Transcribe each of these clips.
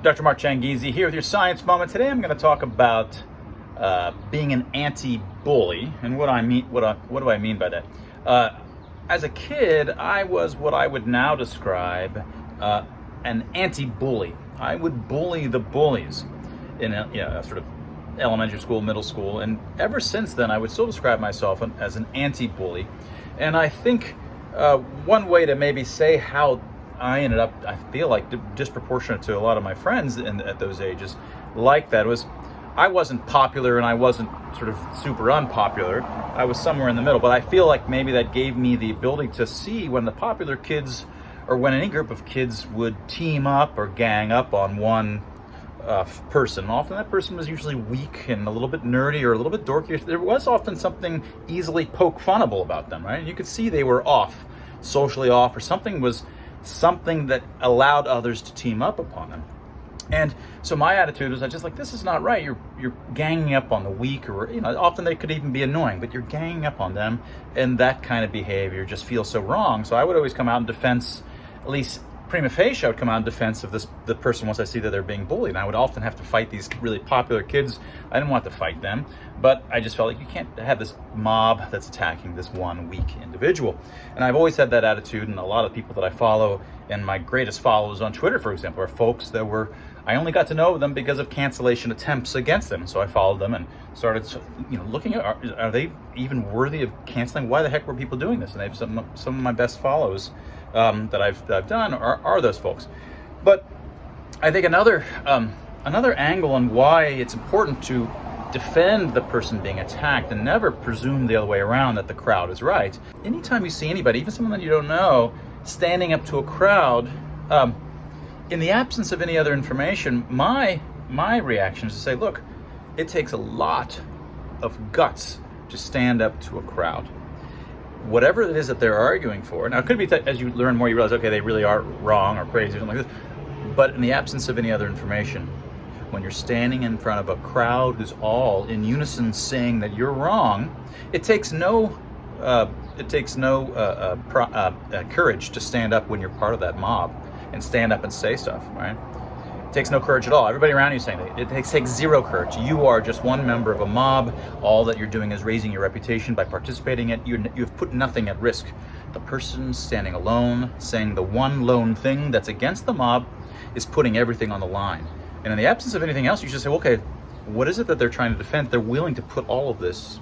Dr. Mark Changizi here with your Science Moment. Today I'm going to talk about being an anti-bully and what I mean. What do I mean by that? As a kid, I was what I would now describe an anti-bully. I would bully the bullies in a sort of elementary school, middle school, and ever since then I would still describe myself as an anti-bully. And I think one way to maybe say how I ended up, I feel like, disproportionate to a lot of my friends at those ages like that was I wasn't popular and I wasn't sort of super unpopular. I was somewhere in the middle, but I feel like maybe that gave me the ability to see when the popular kids or when any group of kids would team up or gang up on one person. Often that person was usually weak and a little bit nerdy or a little bit dorky. There was often something easily poke funnable about them, right? You could see they were off, socially off, or something that allowed others to team up upon them. And so my attitude was, I just like, this is not right. You're ganging up on the weak, or often they could even be annoying, but you're ganging up on them, and that kind of behavior just feels so wrong. So I would always come out in defense, at least prima facie, I would come out in defense of the person once I see that they're being bullied. And I would often have to fight these really popular kids. I didn't want to fight them, but I just felt like you can't have this mob that's attacking this one weak individual. And I've always had that attitude, and a lot of people that I follow, and my greatest followers on Twitter, for example, are folks that I only got to know them because of cancellation attempts against them. So I followed them and started, looking at, are they even worthy of canceling? Why the heck were people doing this? And they've some of my best follows that I've done are those folks. But I think another angle on why it's important to defend the person being attacked and never presume the other way around that the crowd is right. Anytime you see anybody, even someone that you don't know, standing up to a crowd, in the absence of any other information, my reaction is to say, look, it takes a lot of guts to stand up to a crowd. Whatever it is that they're arguing for. Now, it could be that as you learn more, you realize, okay, they really are wrong or crazy or something like this. But in the absence of any other information, when you're standing in front of a crowd who's all in unison saying that you're wrong, it takes no courage to stand up when you're part of that mob and stand up and say stuff, right? It takes no courage at all. Everybody around you is saying that. It takes zero courage. You are just one member of a mob. All that you're doing is raising your reputation by participating in it. You've put nothing at risk. The person standing alone, saying the one lone thing that's against the mob, is putting everything on the line. And in the absence of anything else, you should say, okay, what is it that they're trying to defend? They're willing to put all of this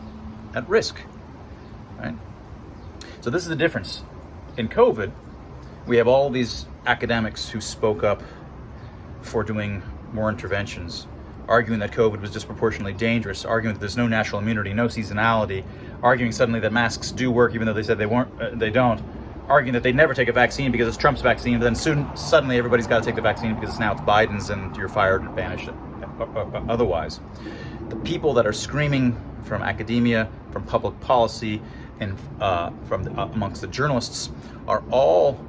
at risk, right? So this is the difference. In COVID, we have all these academics who spoke up for doing more interventions, arguing that COVID was disproportionately dangerous, arguing that there's no natural immunity, no seasonality, arguing suddenly that masks do work even though they said they don't, arguing that they'd never take a vaccine because it's Trump's vaccine, but then suddenly everybody's got to take the vaccine because now it's Biden's and you're fired and banished otherwise. The people that are screaming from academia, from public policy, and amongst the journalists are all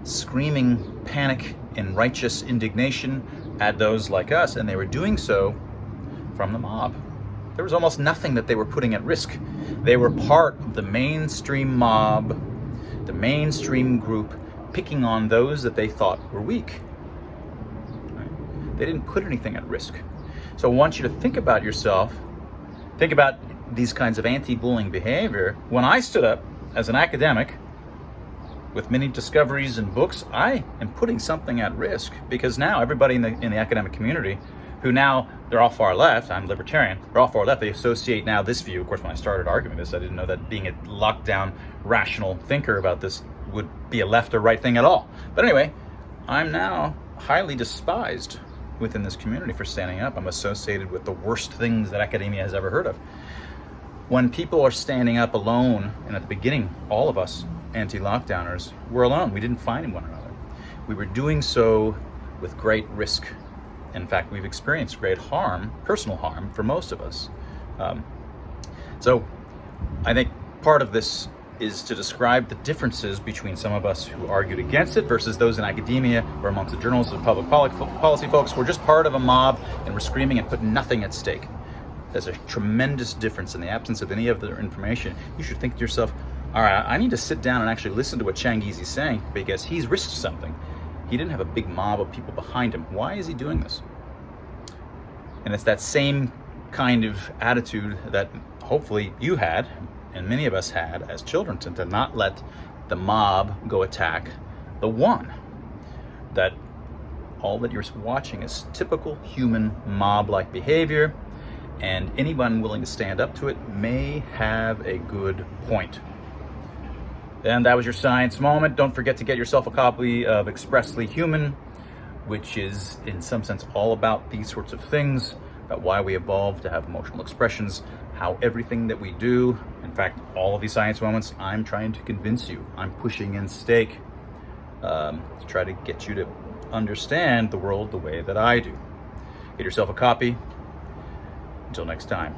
screaming panic and righteous indignation at those like us, and they were doing so from the mob. There was almost nothing that they were putting at risk. They were part of the mainstream mob, the mainstream group, picking on those that they thought were weak. Right? They didn't put anything at risk. So I want you to think about yourself, think about these kinds of anti-bullying behavior. When I stood up as an academic with many discoveries and books, I am putting something at risk, because now everybody in the academic community, who now, they're all far left, I'm libertarian, they're all far left, they associate now this view. Of course, when I started arguing this, I didn't know that being a lockdown, rational thinker about this would be a left or right thing at all. But anyway, I'm now highly despised within this community for standing up. I'm associated with the worst things that academia has ever heard of. When people are standing up alone, and at the beginning, all of us anti-lockdowners were alone. We didn't find one another. We were doing so with great risk. In fact, we've experienced great harm, personal harm, for most of us. So I think part of this is to describe the differences between some of us who argued against it versus those in academia or amongst the journalists and public policy folks who were just part of a mob and were screaming and put nothing at stake. There's a tremendous difference. In the absence of any other information, you should think to yourself, all right, I need to sit down and actually listen to what Changizi's saying, because he's risked something. He didn't have a big mob of people behind him. Why is he doing this? And it's that same kind of attitude that hopefully you had, and many of us had as children, to not let the mob go attack the one. That all that you're watching is typical human mob-like behavior, and anyone willing to stand up to it may have a good point. And that was your science moment. Don't forget to get yourself a copy of Expressly Human, which is in some sense all about these sorts of things, about why we evolved to have emotional expressions, how everything that we do, in fact, all of these science moments, I'm trying to convince you, I'm pushing in stake to try to get you to understand the world the way that I do. Get yourself a copy. Until next time.